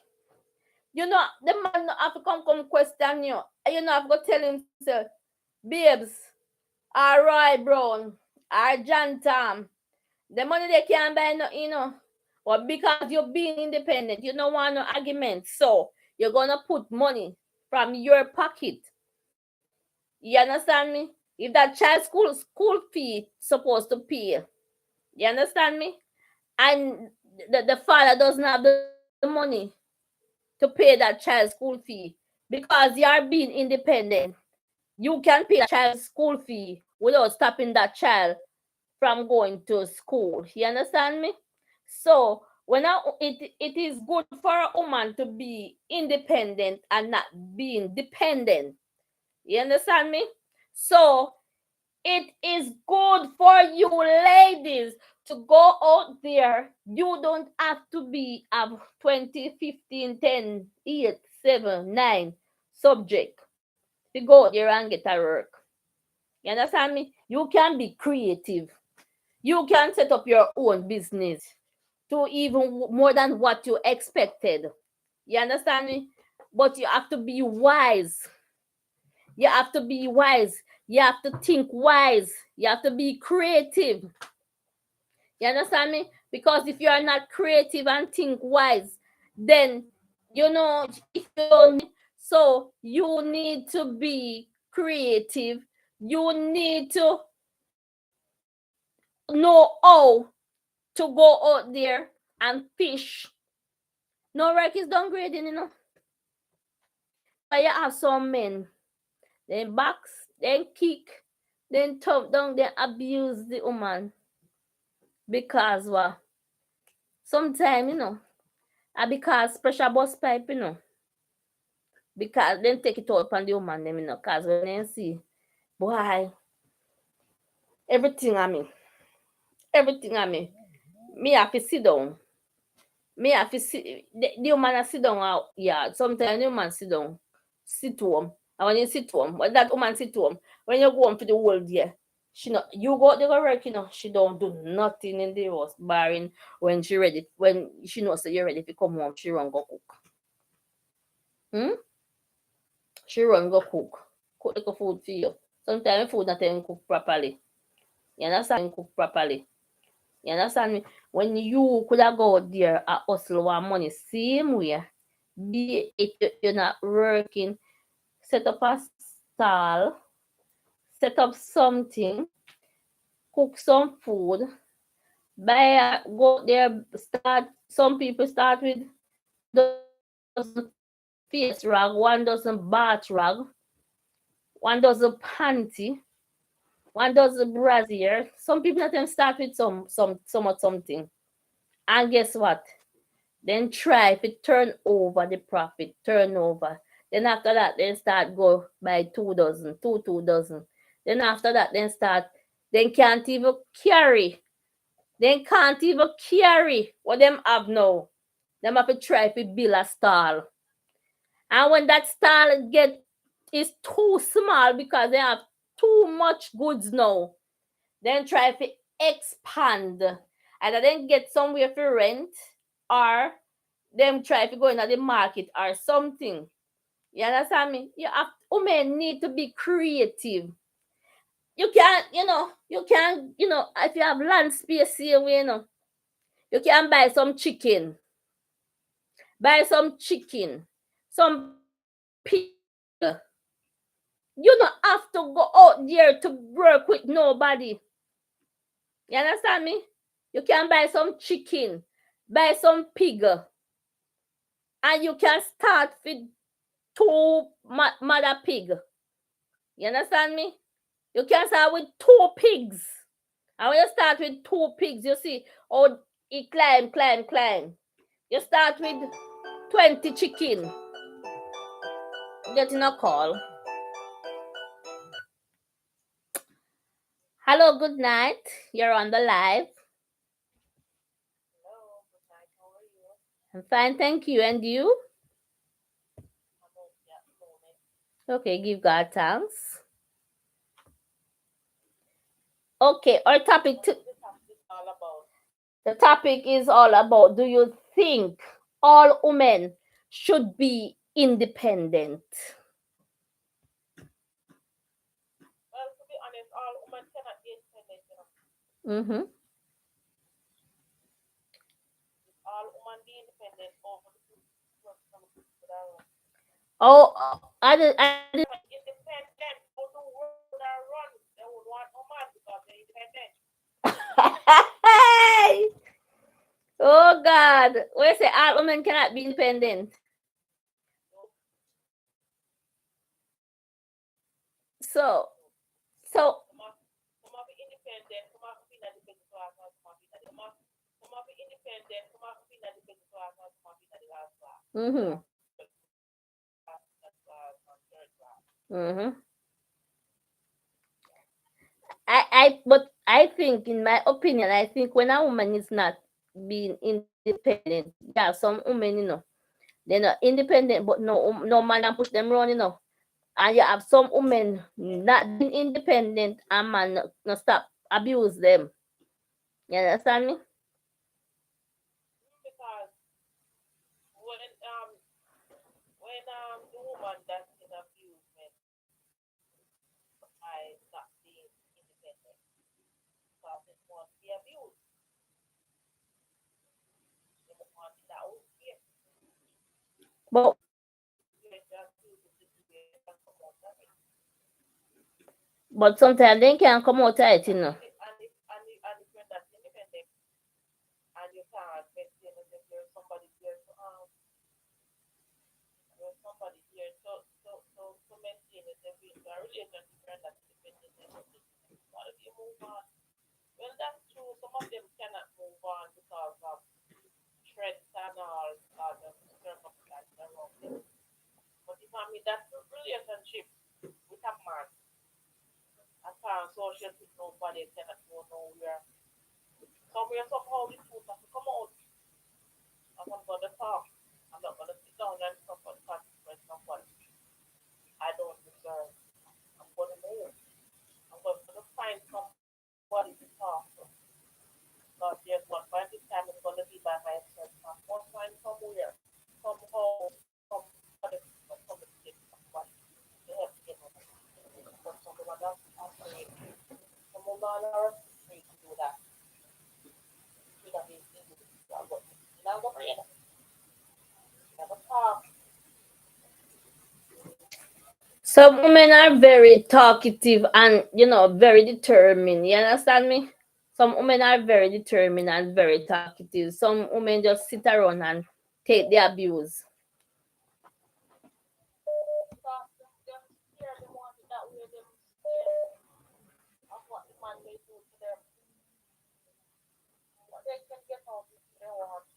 You know, the man have to come question you. And you know, I've got to tell him, say, babes, or Roy Brown, or John Tam, the money they can't buy no, you know. But because you're being independent, you don't want no argument. So you're gonna put money from your pocket. You understand me? If that child school fee supposed to pay, you understand me? And the father doesn't have the money to pay that child's school fee because you are being independent. You can pay that child's school fee without stopping that child from going to school. You understand me? So it is good for a woman to be independent and not being dependent. You understand me? So it is good for you ladies to go out there. You don't have to be a 20, 15, 10, 8, 7, 9 subject to go out there and get a work. You understand me? You can be creative. You can set up your own business to even more than what you expected. You understand me? But you have to be wise. You have to be wise. You have to think wise. You have to be creative. You understand me? Because if you are not creative and think wise, then you know if you don't. So you need to be creative. You need to know how to go out there and fish. No work is downgrading, you know. But you have some men, then box, then kick, then top down, then abuse the woman. Because what? Sometimes, you know, and because pressure bust pipe, you know. Because then take it out upon the woman, them, you know, because when they see, boy, everything me have to sit down. Me have to sit, the woman has sit down out, yeah. Sometimes the woman sit home. And when you sit home, when that woman sit home, when you go home for the whole day, she not you go to go work, you know, she don't do nothing in the house, barring when she ready, when she knows that you're ready to come home, she run go cook. She run go cook the food for you. Sometimes food not even cook properly. You understand? Cook properly. You understand me? When you could have go out there and hustle one money, same way, be it you're not working, set up a stall, set up something, cook some food, go there, start. Some people start with 1 dozen face rag, 1 dozen bath rag, 1 dozen panty, 1 dozen brassiere. Some people let them start with something. And guess what? Then try if it turn over the profit, turnover. Then after that, then start go by 2 dozen, two dozen. Then after that, then can't even carry. Then can't even carry what them have now. Them have to try if it build a stall. And when that stall is too small because they have too much goods now, then try to expand. Either then get somewhere for rent or them try to go into the market or something. You understand me? Women need to be creative. You can't, if you have land space here, you know, you can buy some chicken. Some pig. You don't have to go out there to work with nobody. You understand me? You can buy some chicken, buy some pig, and you can start with 2 mother pig. You understand me? You can start with 2 pigs. And when you start with 2 pigs, you see how it climb. You start with 20 chicken. Getting a call. Hello, good night. You're on the live. Hello, good night. How are you? I'm fine, thank you. And you? I'm okay at the moment. Okay, give God thanks. Okay, our topic What is the topic all about? the topic is all about, do you think all women should be independent? Well, to be honest, all women cannot be independent, you know. Mm-hmm. If all women be independent, all the people would have run. Oh, I did. Women independent, all the world would have run. They would want no man because they're independent. Oh God, we say all women cannot be independent. So, So, so, so, some of be independent, some of be not dependent to us, some of be independent, some of be not dependent to us, some of be not the last class. mm-hmm, That's class, third class. mm-hmm. But I think, in my opinion, I think when a woman is not being independent, yeah, some women, they're not independent, but no man can push them around. And you have some women not being independent and man no stop abuse them. You understand me? Because when the woman that's in abusement I not being independent because it wants to be abused. They don't want it out here. But Situation abuse the situation come out of it. sometimes they can't come out of it, And if you're not independent and you can't maintain it, if there's somebody here to maintain it, if it's a relationship you're not independent, then what if you move on? Well, that's true. Some of them cannot move on because of threats and all other circumstances around them. But if I'm in that relationship with a man, I can't social with nobody, cannot go nowhere. Somewhere, somehow, the truth has to come out. And I'm going to talk. I'm not going to sit down and talk about the consequence of what I don't deserve. I'm going to move. I'm going to find somebody to talk to. Because there's one point in time it's going to be by myself. I'm going to find somewhere, somehow, somebody, somebody, somebody to help me get over. But someone else is afraid. Some women are afraid to do that. Afraid of being individual. But you know, go afraid. Never talk. some women are very talkative and very determined. You understand me? Some women are very determined and very talkative. Some women just sit around and take the abuse. Because them scared, they want it that way, them scared of what the man may do to them. What they can get out if they want.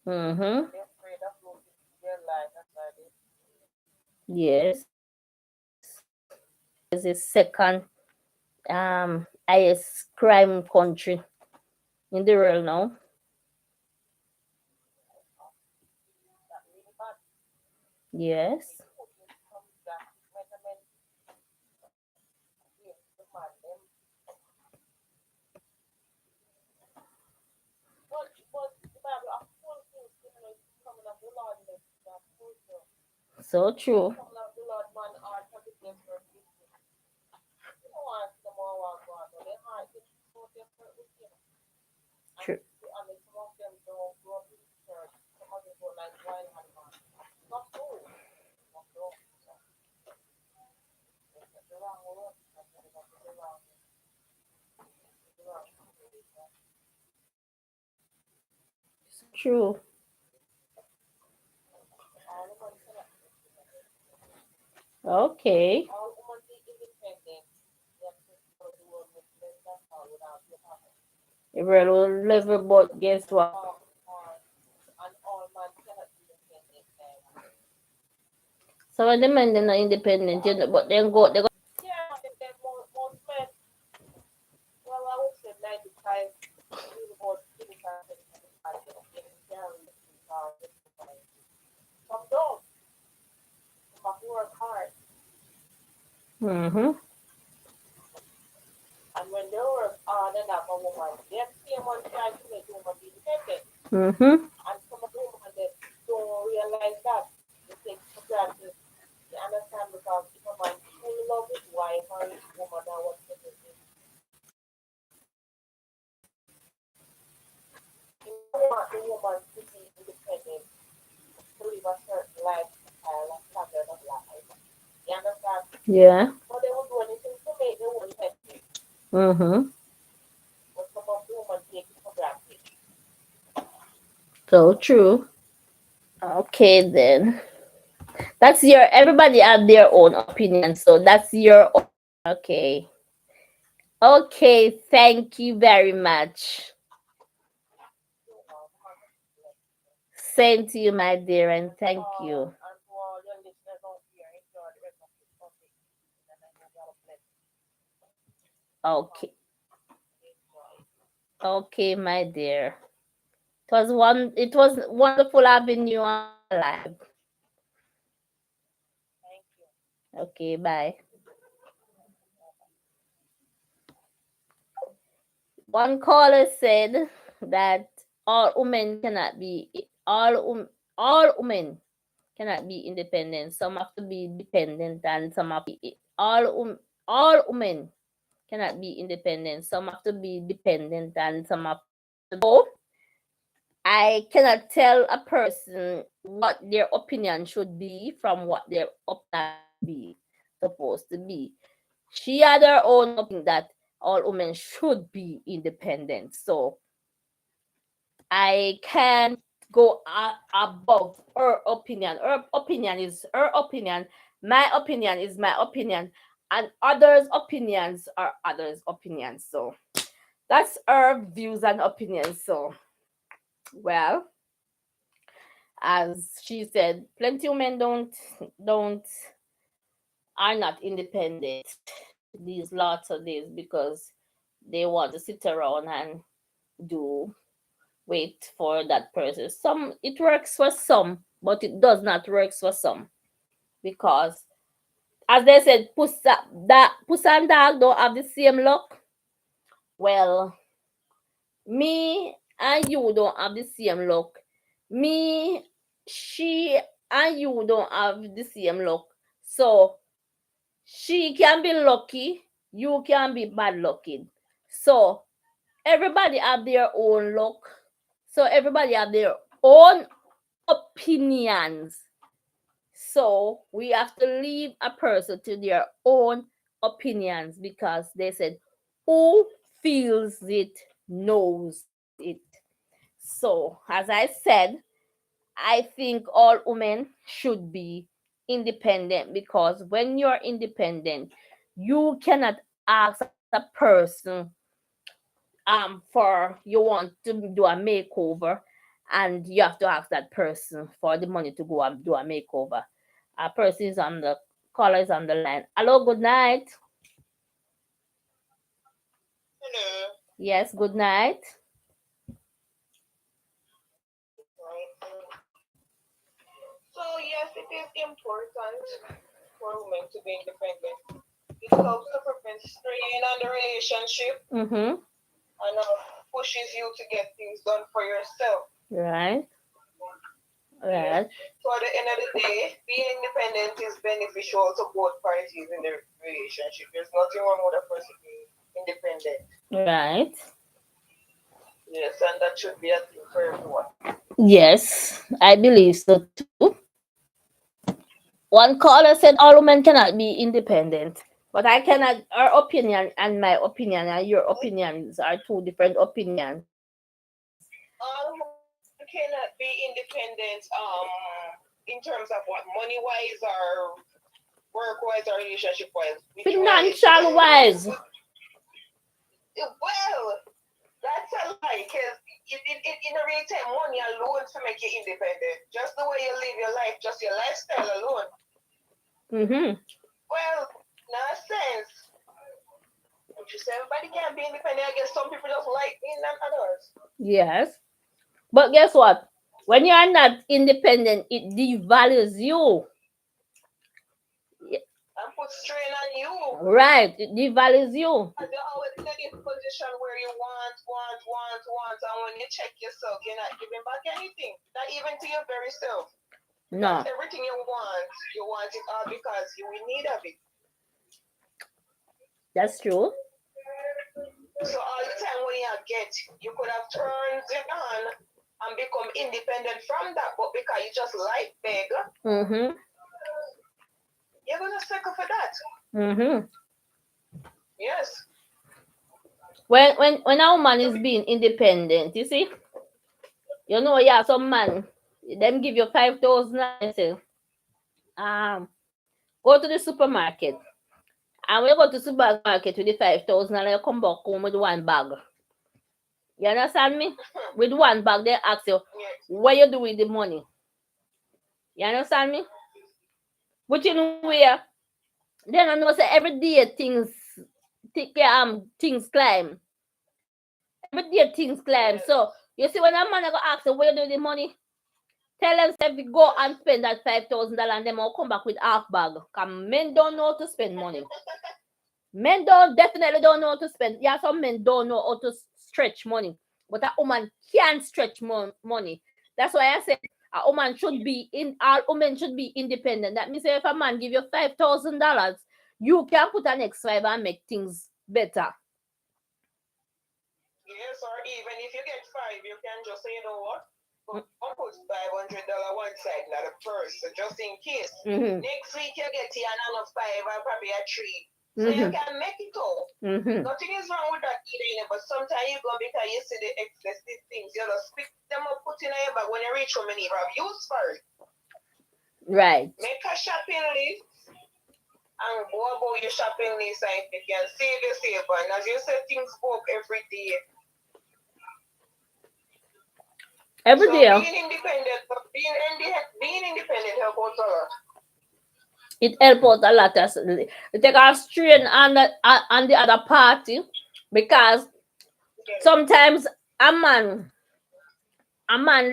Mm-hmm. They're afraid of losing their life, that's why they Yes. Is the second highest crime country in the world now. that really bad. The Yes. youth need to come back to measurement against the man them. But the Bible of full things similar to coming of the Lord in the full thing. So The true. coming of the Lord man are 36 verse 15. You don't want to see them all walk on, but their heart is so different with him. And True. to be honest, some of them don't grow up in church. Some of them go like wild animals. Not true. Not true. So, that's the wrong word. That's the wrong word. The wrong word. True. All women cannot be independent. Okay. All women be independent. Every level, but guess what? And all man cannot be independent. So when the men they're not independent, you know, but then go they go. Yeah, then most men, well, I would say 95, maybe about 85, 75, they can some don't. Some have to work hard. Mm-hmm. And when they work hard enough, a woman, they same one trying to make the woman be independent. Mm-hmm. And some of the women that don't realize that, they take for granted. You understand? Because if a man truly loves his wife or his woman or whatever, he want the woman to be independent, to live a certain lifestyle, a standard of life. You understand? Yeah. So they will do anything to make the woman happy. Mm-hmm. But some of the women take it for granted. So true. Okay then. That's your everybody have their own opinion. So that's your okay. Okay, thank you very much. Same to you, my dear, and thank you. And to all your listeners out here, enjoy the rest of this topic. And I know God bless Okay. you. Enjoy. Okay, my dear. It was wonderful having you on live. Thank you. Okay, bye. One caller said that all women cannot be all women cannot be independent. Some have to be dependent, and some have to be all women cannot be independent. Some have to be dependent, and some have to go. I cannot tell a person what their opinion should be from what their opinion be supposed to be. She had her own opinion that all women should be independent. So I can't go above her opinion. Her opinion is her opinion. My opinion is my opinion. And others' opinions are others' opinions. So that's her views and opinions. So, well, as she said, plenty women don't are not independent these lots of days because they want to sit around and do wait for that person. Some it works for some, but it does not work for some because, as they said, puss and dog don't have the same luck. Well, me and you don't have the same luck. Me, she, and you don't have the same luck. So she can be lucky, you can be bad lucky. So everybody have their own luck. So everybody have their own opinions. So we have to leave a person to their own opinions because they said, who feels it knows it. So, as I said, I think all women should be independent because when you're independent, you cannot ask a person for you want to do a makeover and you have to ask that person for the money to go and do a makeover. A person is on the caller is on the line. Hello, good night. Hello. Yes, good night. So yes, it is important for women to be independent. It helps to prevent strain on the relationship Mm-hmm. and pushes you to get things done for yourself. Right. Yes. Right. So at the end of the day, being independent is beneficial to both parties in the relationship. There's nothing wrong with a person being independent. Right. Yes, and that should be a thing for everyone. Yes, I believe so too. One caller said all women cannot be independent. But I cannot, our opinion and my opinion and your opinions are two different opinions. All women cannot be independent in terms of what, money wise or work wise or relationship wise. Financial wise. Well, that's a Why? Because it don't really take money alone to make you independent. Just the way you live your life, just your lifestyle alone. Mm-hmm. Well, nonsense. Would you say everybody can be independent? I guess some people just like being than others. Yes. But guess what? When you are not independent, it devalues you. And put strain on you. Right. It devalues you. And you're always in a position where you want. And when you check yourself, you're not giving back anything. Not even to your very self. No. Because everything you want it all because you in need of it. That's true. So all the time when you get, you could have turned it on and become independent from that, but because you just like beg, Mm-hmm. you're gonna settle for that. Mm-hmm. Yes. When a woman is being independent, you see, you know, yeah, some man, them give you 5,000 and say, go to the supermarket. And when you go to the supermarket with the 5,000 and you come back home with one bag. You understand me? With one bag, they ask you, what you do with the money? You understand me? But you know where? Then I know say every day things climb. Every day things climb. So you see when a man go ask you where you do the money, tell them say we go and spend that $5,000 and them will come back with half bag. Cause men don't know how to spend money. Men definitely don't know how to spend. Yeah, some men don't know how to stretch money. But a woman can stretch money. That's why I said a woman should be all women should be independent. That means if a man give you $5,000, you can put an X5 and make things better. Yes, or even if you get 5, you can just say, you know what? I'll put $500 one side, not a purse, so just in case. Mm-hmm. Next week you get another 5 and probably a 3. So Mm-hmm. you can make it all. Mm-hmm. Nothing is wrong with that either, but sometimes you go because you see the excessive things. You just pick them up, put in your bag when you reach home and you have use for it. Right. Make a shopping list and go about your shopping list, and if you can save, you save. And as you say, things go up every day. Every day. Being independent helps out a lot. It helps out a lot. It take a strain on the other party because sometimes a man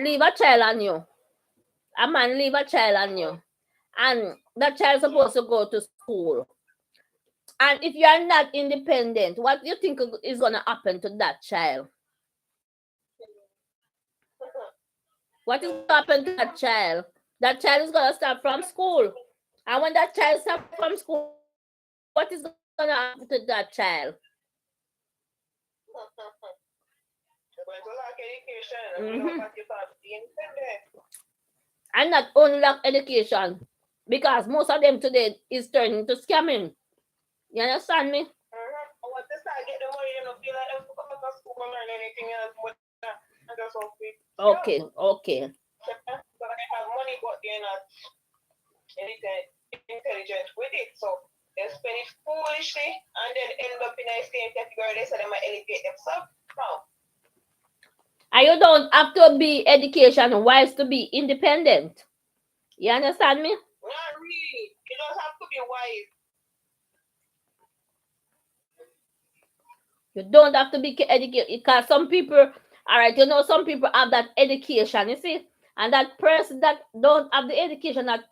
leave a child on you. A man leave a child on you. And that child is supposed to go to school. And if you are not independent, what do you think is going to happen to that child? What is going to happen to that child? That child is going to start from school. And when that child starts from school, what is going to happen to that child? Mm-hmm. And not only lack education, because most of them today is turning to scamming. You understand me? Okay. So they have money, but they're not intelligent with it. So they spend it foolishly and then end up in a same category. They say they might elevate themselves. No. And you don't have to be education wise to be independent. You understand me? Not really. You don't have to be wise. You don't have to be educated because some people, all right, you know, some people have that education, you see, and that person that don't have the education that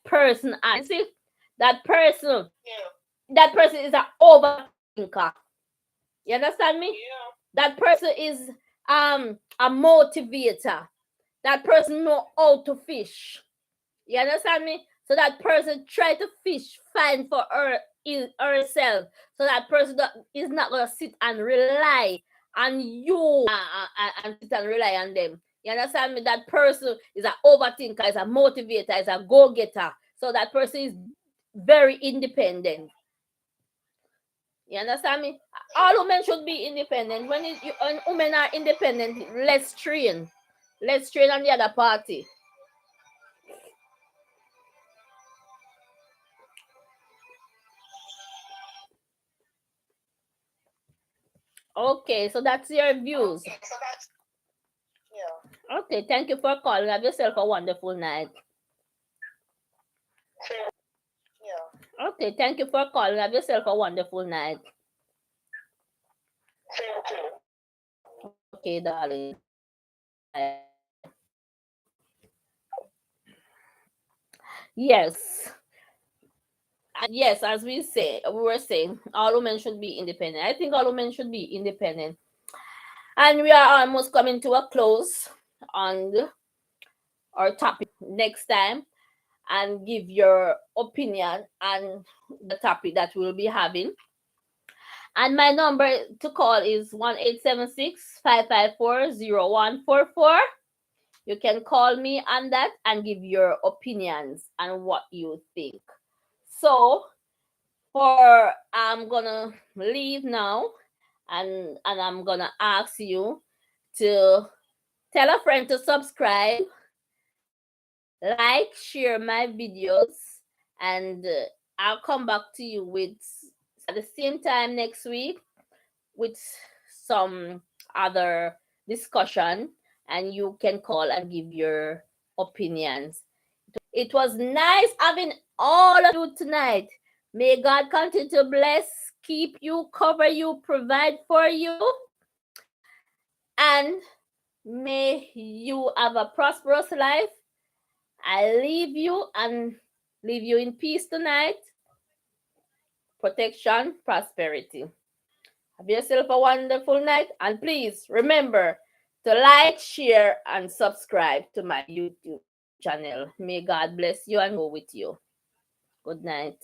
person has, you see, that person is an overthinker. You understand me? Yeah. That person is a motivator. That person know how to fish. You understand me? So that person try to fish fine for herself. So that person is not gonna sit and rely on you and sit and rely on them. You understand me? That person is an overthinker, is a motivator, is a go-getter. So that person is very independent. You understand me? All women should be independent. When women are independent, let's train. Let's train on the other party. Okay, so that's your views. Okay, so that's, yeah. Okay, thank you for calling. Have yourself a wonderful night. Yeah. Okay, thank you for calling. Have yourself a wonderful night. Thank you. Okay, darling. Bye. Yes. And yes, as we were saying, all women should be independent. I think all women should be independent. And we are almost coming to a close on our topic next time, and give your opinion on the topic that we'll be having. And my number to call is 1-876-554-0144. You can call me on that and give your opinions and what you think. So I'm gonna leave now, and I'm gonna ask you to tell a friend to subscribe, like, share my videos, and I'll come back to you with at the same time next week with some other discussion, and you can call and give your opinions. It was nice having all of you tonight. May God continue to bless, keep you, cover you, provide for you, and may you have a prosperous life. I leave you and leave you in peace tonight. Protection, prosperity. Have yourself a wonderful night, and please remember to like, share, and subscribe to my YouTube channel. May God bless you and go with you. Good night.